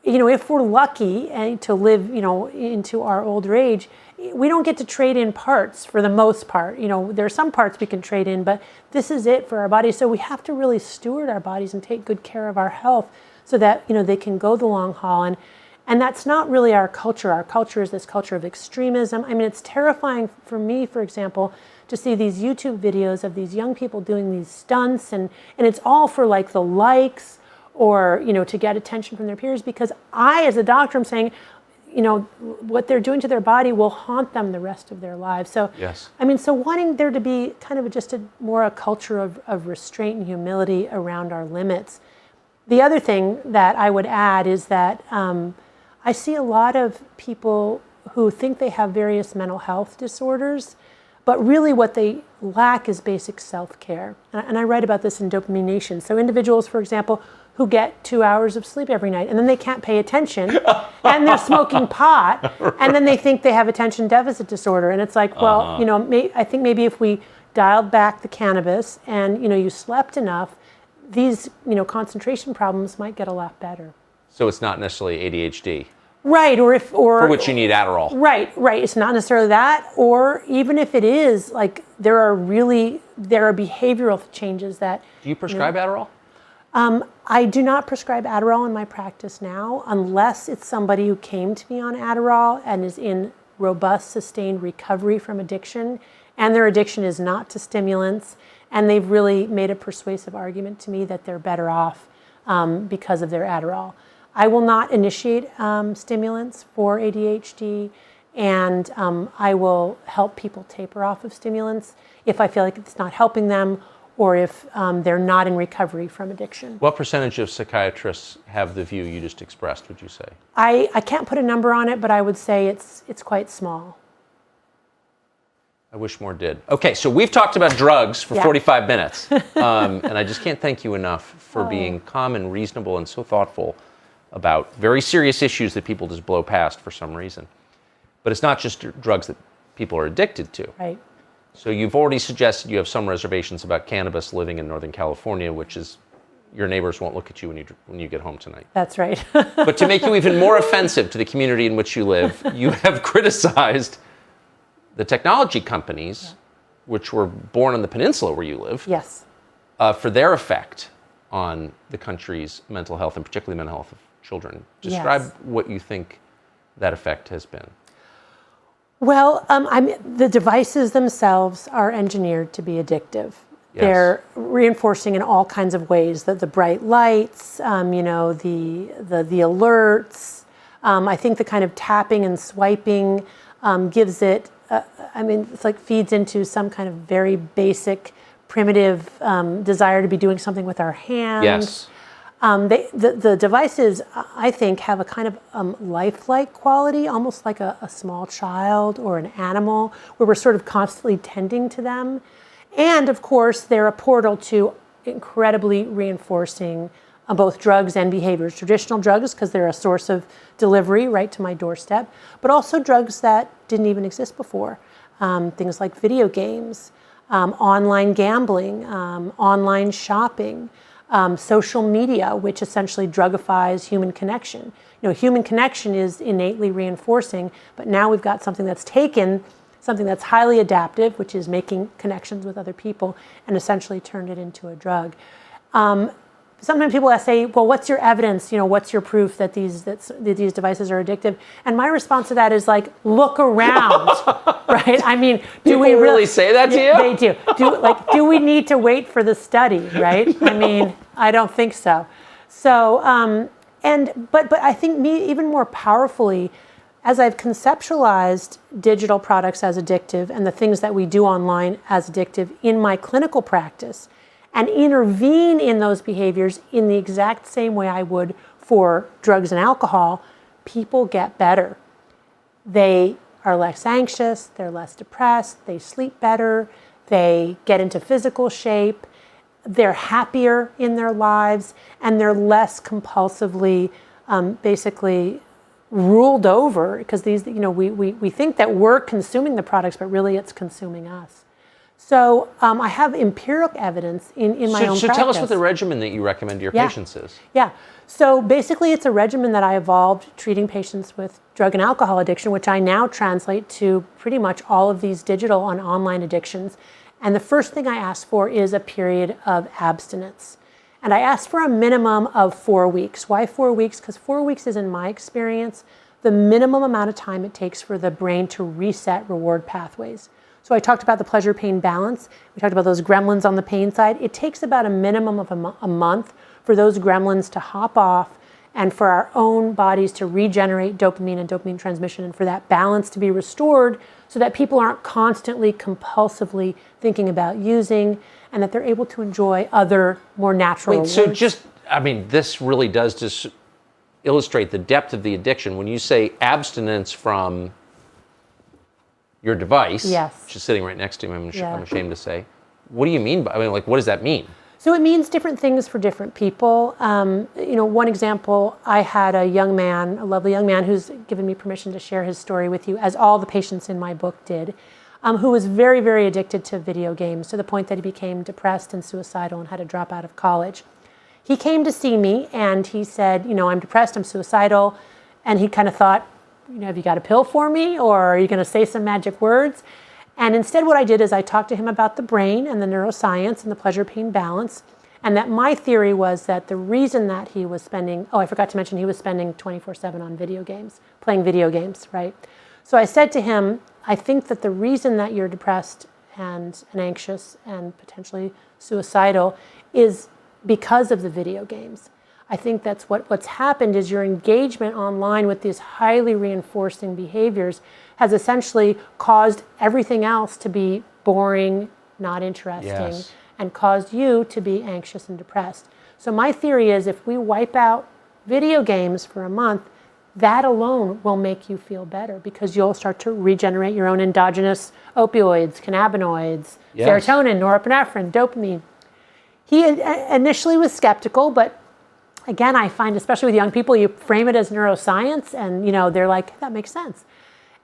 if we're lucky and to live, into our older age, we don't get to trade in parts for the most part. There are some parts we can trade in, but this is it for our bodies. So we have to really steward our bodies and take good care of our health so that, they can go the long haul. And that's not really our culture. Our culture is this culture of extremism. I mean, it's terrifying for me, for example, to see these YouTube videos of these young people doing these stunts, and it's all for like the likes or, to get attention from their peers, because I, as a doctor, am saying, what they're doing to their body will haunt them the rest of their lives. So, yes. So wanting there to be kind of just a culture of restraint and humility around our limits. The other thing that I would add is that I see a lot of people who think they have various mental health disorders, but really what they lack is basic self-care. And I write about this in Dopamine Nation. So individuals, for example, who get 2 hours of sleep every night, and then they can't pay attention, and they're smoking pot, and then they think they have attention deficit disorder. And it's like, well, I think maybe if we dialed back the cannabis and, you slept enough, these, concentration problems might get a lot better. So it's not necessarily ADHD. Right, or for which you need Adderall. Right. It's not necessarily that, or even if it is, like there are behavioral changes that. Do you prescribe Adderall? I do not prescribe Adderall in my practice now, unless it's somebody who came to me on Adderall and is in robust, sustained recovery from addiction, and their addiction is not to stimulants, and they've really made a persuasive argument to me that they're better off because of their Adderall. I will not initiate stimulants for ADHD, and I will help people taper off of stimulants if I feel like it's not helping them or if they're not in recovery from addiction. What percentage of psychiatrists have the view you just expressed, would you say? I can't put a number on it, but I would say it's quite small. I wish more did. Okay, so we've talked about drugs for 45 minutes, and I just can't thank you enough for being calm and reasonable and so thoughtful about very serious issues that people just blow past for some reason. But it's not just drugs that people are addicted to. Right. So you've already suggested you have some reservations about cannabis living in Northern California, which is your neighbors won't look at you when you get home tonight. That's right. But to make you even more offensive to the community in which you live, you have criticized the technology companies, which were born on the peninsula where you live, Yes. For their effect on the country's mental health, and particularly mental health of children. Describe what you think that effect has been. Well, the devices themselves are engineered to be addictive. Yes. They're reinforcing in all kinds of ways. The bright lights, the alerts. I think the kind of tapping and swiping gives it. It's like feeds into some kind of very basic, primitive desire to be doing something with our hands. Yes. The devices, I think, have a kind of lifelike quality, almost like a small child or an animal, where we're sort of constantly tending to them. And of course, they're a portal to incredibly reinforcing both drugs and behaviors. Traditional drugs, because they're a source of delivery right to my doorstep, but also drugs that didn't even exist before. Things like video games, online gambling, online shopping, social media, which essentially drugifies human connection. Human connection is innately reinforcing, but now we've got something that's taken something that's highly adaptive, which is making connections with other people, and essentially turned it into a drug. Sometimes people say, well, what's your evidence? What's your proof that these devices are addictive? And my response to that is like, look around, right? Do people we really say that to you? They do. Do we need to wait for the study, right? I don't think so. So, but I think even more powerfully, as I've conceptualized digital products as addictive and the things that we do online as addictive in my clinical practice, and intervene in those behaviors in the exact same way I would for drugs and alcohol, people get better. They are less anxious, they're less depressed, they sleep better, they get into physical shape, they're happier in their lives, and they're less compulsively basically ruled over, because these, we think that we're consuming the products, but really it's consuming us. So I have empiric evidence in my own practice. So tell us what the regimen that you recommend to your patients is. Yeah. So basically it's a regimen that I evolved treating patients with drug and alcohol addiction, which I now translate to pretty much all of these digital and online addictions. And the first thing I ask for is a period of abstinence. And I ask for a minimum of 4 weeks. Why 4 weeks? Because 4 weeks is, in my experience, the minimum amount of time it takes for the brain to reset reward pathways. So I talked about the pleasure-pain balance. We talked about those gremlins on the pain side. It takes about a minimum of a month for those gremlins to hop off and for our own bodies to regenerate dopamine and dopamine transmission, and for that balance to be restored so that people aren't constantly compulsively thinking about using, and that they're able to enjoy other more natural rewards. So this really does just illustrate the depth of the addiction. When you say abstinence from your device, which is sitting right next to me, I'm ashamed to say, what do you mean by, what does that mean? So it means different things for different people. One example, I had a lovely young man who's given me permission to share his story with you, as all the patients in my book did, who was very, very addicted to video games, to the point that he became depressed and suicidal and had to drop out of college. He came to see me and he said, I'm depressed, I'm suicidal. And he kind of thought, have you got a pill for me, or are you going to say some magic words? And instead what I did is I talked to him about the brain and the neuroscience and the pleasure-pain balance, and that my theory was that the reason that he was spending, I forgot to mention, he was spending 24/7 on video games, playing video games, right? So I said to him, I think that the reason that you're depressed and anxious and potentially suicidal is because of the video games. I think that's what's happened is your engagement online with these highly reinforcing behaviors has essentially caused everything else to be boring, not interesting, and caused you to be anxious and depressed. So my theory is if we wipe out video games for a month, that alone will make you feel better because you'll start to regenerate your own endogenous opioids, cannabinoids, serotonin, norepinephrine, dopamine. He initially was skeptical, but again, I find, especially with young people, you frame it as neuroscience and, they're like, that makes sense.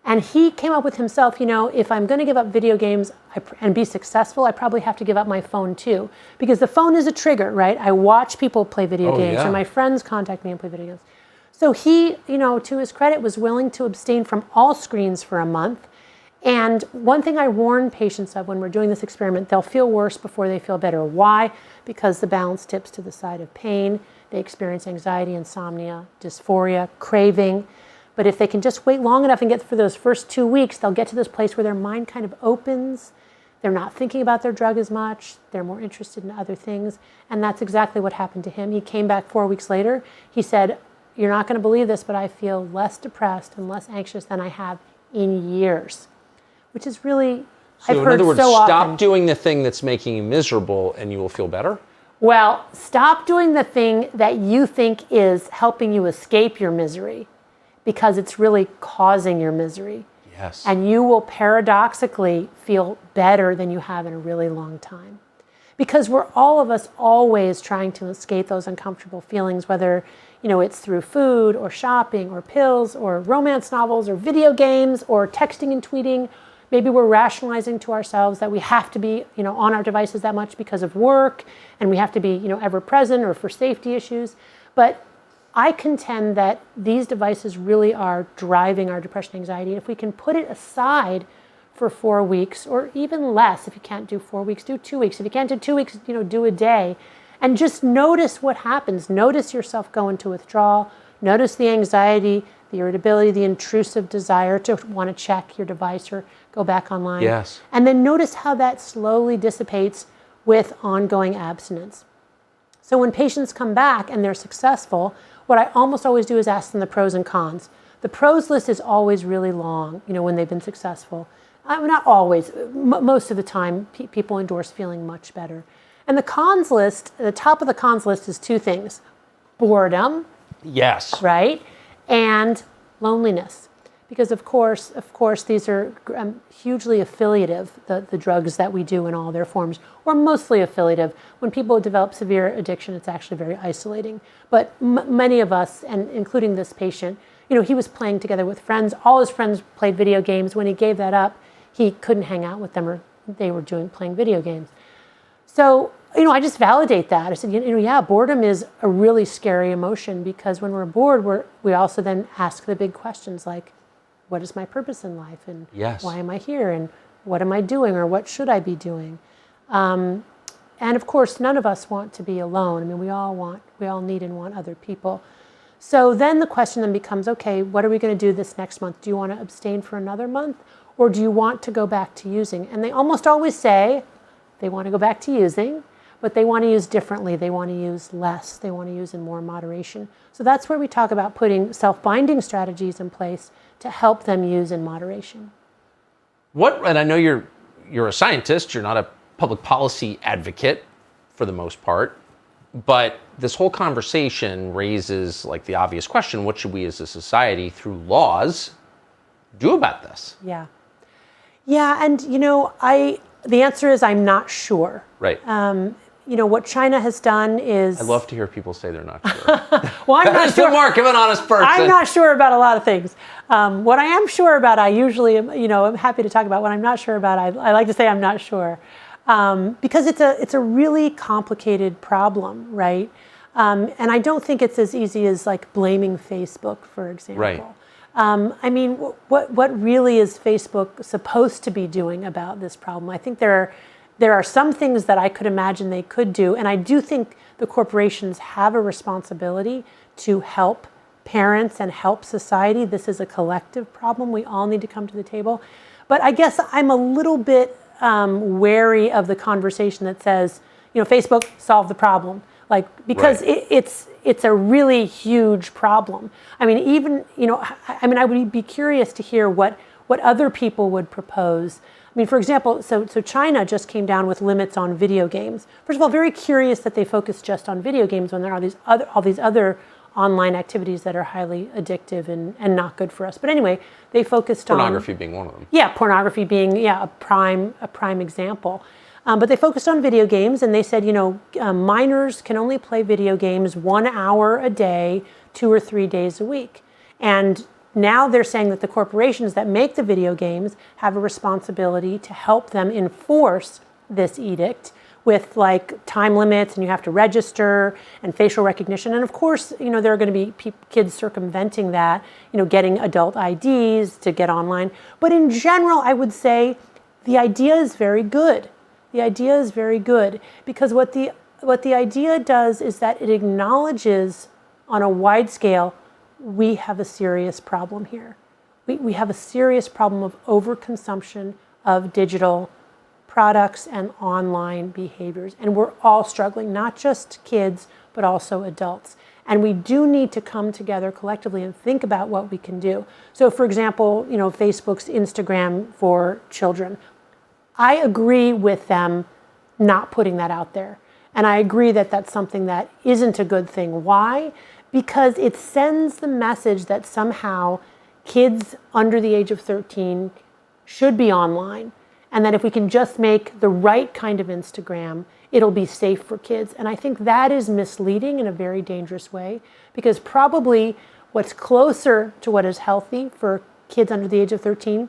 And he came up with himself, if I'm going to give up video games and be successful, I probably have to give up my phone too. Because the phone is a trigger, right? I watch people play video games or my friends contact me and play video games. So he, to his credit, was willing to abstain from all screens for a month. And one thing I warn patients of when we're doing this experiment, they'll feel worse before they feel better. Why? Because the balance tips to the side of pain. They experience anxiety, insomnia, dysphoria, craving. But if they can just wait long enough and get through those first 2 weeks, they'll get to this place where their mind kind of opens. They're not thinking about their drug as much. They're more interested in other things. And that's exactly what happened to him. He came back 4 weeks later. He said, you're not going to believe this, but I feel less depressed and less anxious than I have in years, which is really, I've heard so often. So in other words, stop doing the thing that's making you miserable and you will feel better? Well, stop doing the thing that you think is helping you escape your misery because it's really causing your misery. Yes. And you will paradoxically feel better than you have in a really long time. Because we're all of us always trying to escape those uncomfortable feelings, whether it's through food or shopping or pills or romance novels or video games or texting and tweeting. Maybe we're rationalizing to ourselves that we have to be on our devices that much because of work and we have to be ever present or for safety issues. But I contend that these devices really are driving our depression and anxiety. If we can put it aside for 4 weeks or even less, if you can't do 4 weeks, do 2 weeks. If you can't do 2 weeks, do a day. And just notice what happens. Notice yourself go into withdrawal. Notice the anxiety, the irritability, the intrusive desire to want to check your device or go back online. Yes. And then notice how that slowly dissipates with ongoing abstinence. So when patients come back and they're successful, what I almost always do is ask them the pros and cons. The pros list is always really long, when they've been successful. Not always. Most of the time, people endorse feeling much better. And the cons list, the top of the cons list is 2 things. Boredom. Yes. Right? And loneliness. Because of course, these are hugely affiliative, the drugs that we do in all their forms, or mostly affiliative. When people develop severe addiction, it's actually very isolating. But many of us, and including this patient, he was playing together with friends. All his friends played video games. When he gave that up, he couldn't hang out with them or they were playing video games. So, I just validate that. I said, boredom is a really scary emotion because when we're bored, we also then ask the big questions like, what is my purpose in life? And why am I here? And what am I doing? Or what should I be doing? And of course, none of us want to be alone. We all need and want other people. So then the question then becomes, okay, what are we going to do this next month? Do you want to abstain for another month? Or do you want to go back to using? And they almost always say they want to go back to using, but they want to use differently. They want to use less. They want to use in more moderation. So that's where we talk about putting self-binding strategies in place to help them use in moderation. And I know you're a scientist, you're not a public policy advocate for the most part, but this whole conversation raises the obvious question, what should we as a society through laws do about this? Yeah, and the answer is I'm not sure. Right. What China has done is... I love to hear people say they're not sure. Well, I'm not sure. Mark, I'm an honest person. I'm not sure about a lot of things. What I am sure about, I usually am, I'm happy to talk about. What I'm not sure about, I like to say I'm not sure. Because it's a really complicated problem, right? And I don't think it's as easy as blaming Facebook, for example. Right. What really is Facebook supposed to be doing about this problem? I think there are some things that I could imagine they could do, and I do think the corporations have a responsibility to help parents and help society. This is a collective problem. We all need to come to the table. But I guess I'm a little bit wary of the conversation that says, Facebook, solve the problem. Because right. it's a really huge problem. I mean, even, I would be curious to hear what other people would propose. I mean, for example, so China just came down with limits on video games. First of all, very curious that they focus just on video games when there are all these other online activities that are highly addictive and not good for us. But anyway, they focused on pornography being one of them. Yeah, pornography being a prime example. But they focused on video games, and they said, minors can only play video games 1 hour a day, 2 or 3 days a week. And now they're saying that the corporations that make the video games have a responsibility to help them enforce this edict with like time limits, and you have to register and facial recognition. And of course, there are going to be kids circumventing that, getting adult IDs to get online. But in general, I would say the idea is very good. The idea is very good because what the idea does is that it acknowledges on a wide scale, we have a serious problem here. We have a serious problem of overconsumption of digital products and online behaviors. And we're all struggling, not just kids, but also adults. And we do need to come together collectively and think about what we can do. So for example, Facebook's Instagram for children. I agree with them not putting that out there. And I agree that that's something that isn't a good thing. Why? Because it sends the message that somehow kids under the age of 13 should be online. And that if we can just make the right kind of Instagram, it'll be safe for kids. And I think that is misleading in a very dangerous way, because probably what's closer to what is healthy for kids under the age of 13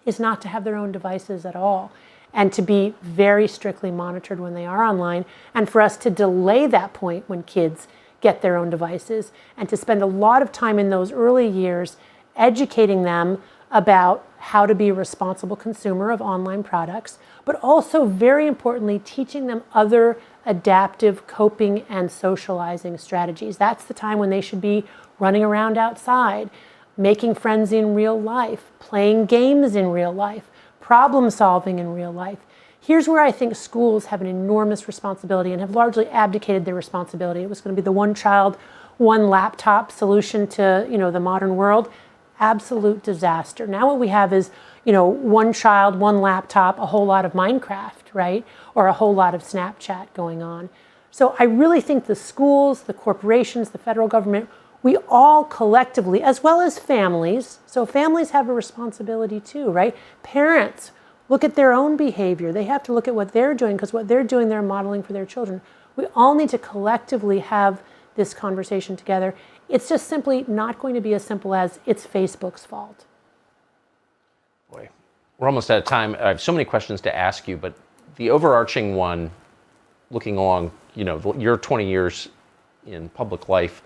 is not to have their own devices at all, and to be very strictly monitored when they are online, and for us to delay that point when kids get their own devices, and to spend a lot of time in those early years educating them about how to be a responsible consumer of online products, but also, very importantly, teaching them other adaptive coping and socializing strategies. That's the time when they should be running around outside, making friends in real life, playing games in real life, problem solving in real life. Here's where I think schools have an enormous responsibility and have largely abdicated their responsibility. It was going to be the one child, one laptop solution to the modern world. Absolute disaster. Now what we have is, one child, one laptop, a whole lot of Minecraft, right? Or a whole lot of Snapchat going on. So I really think the schools, the corporations, the federal government, we all collectively, as well as families, so families have a responsibility too, right? Parents, look at their own behavior. They have to look at what they're doing, because what they're doing, they're modeling for their children. We all need to collectively have this conversation together. It's just simply not going to be as simple as it's Facebook's fault. Boy, we're almost out of time. I have so many questions to ask you, but the overarching one, looking along, your 20 years in public life,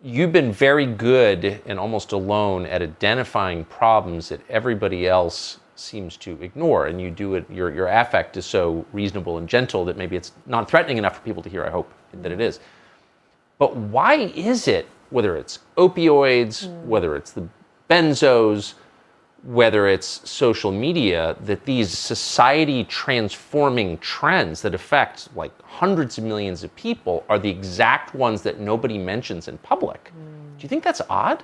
you've been very good and almost alone at identifying problems that everybody else seems to ignore, and you do it. Your affect is so reasonable and gentle that maybe it's not threatening enough for people to hear. I hope that it is. But why is it, whether it's opioids, whether it's the benzos, whether it's social media, that these society transforming trends that affect like hundreds of millions of people are the exact ones that nobody mentions in public? Do you think that's odd?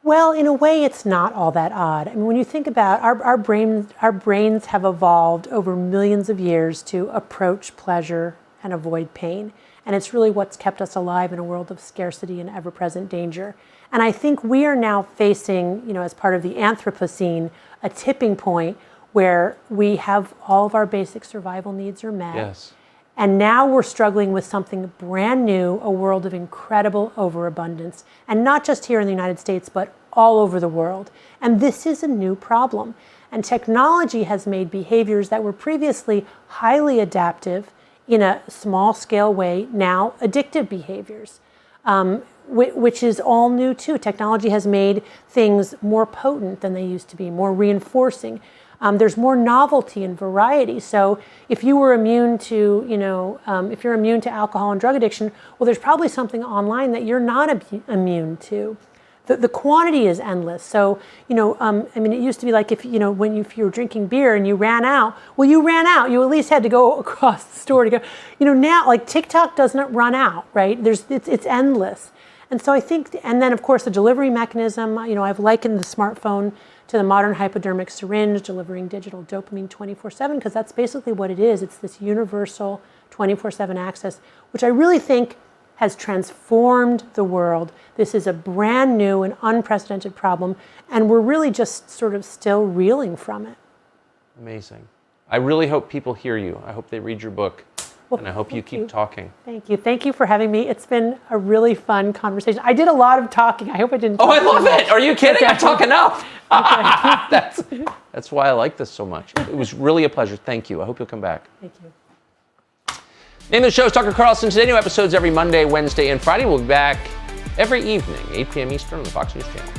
Well, in a way, it's not all that odd. I mean, when you think about our brains have evolved over millions of years to approach pleasure and avoid pain. And it's really what's kept us alive in a world of scarcity and ever-present danger. And I think we are now facing, as part of the Anthropocene, a tipping point where we have all of our basic survival needs are met. Yes. And now we're struggling with something brand new, a world of incredible overabundance. And not just here in the United States, but all over the world. And this is a new problem. And technology has made behaviors that were previously highly adaptive in a small-scale way, now addictive behaviors, which is all new too. Technology has made things more potent than they used to be, more reinforcing. There's more novelty and variety. So if you were immune to, if you're immune to alcohol and drug addiction, well, there's probably something online that you're not immune to. the quantity is endless. So, I mean, it used to be like if you were drinking beer and you ran out, well, you ran out. You at least had to go across the store to go. Now, like TikTok doesn't run out, right? It's endless. And so I think, and then of course the delivery mechanism, I've likened the smartphone to the modern hypodermic syringe delivering digital dopamine 24/7, because that's basically what it is. It's this universal 24/7 access, which I really think has transformed the world. This is a brand new and unprecedented problem, and we're really just sort of still reeling from it. Amazing. I really hope people hear you. I hope they read your book, and I hope you keep talking. Thank you. Thank you for having me. It's been a really fun conversation. I did a lot of talking. I hope I didn't. Oh, I love it. Are you kidding? Okay. I talk enough. That's why I like this so much. It was really a pleasure. Thank you. I hope you'll come back. Thank you. Name of the show is Dr. Carlson. Today, new episodes every Monday, Wednesday, and Friday. We'll be back every evening, 8 p.m. Eastern on the Fox News Channel.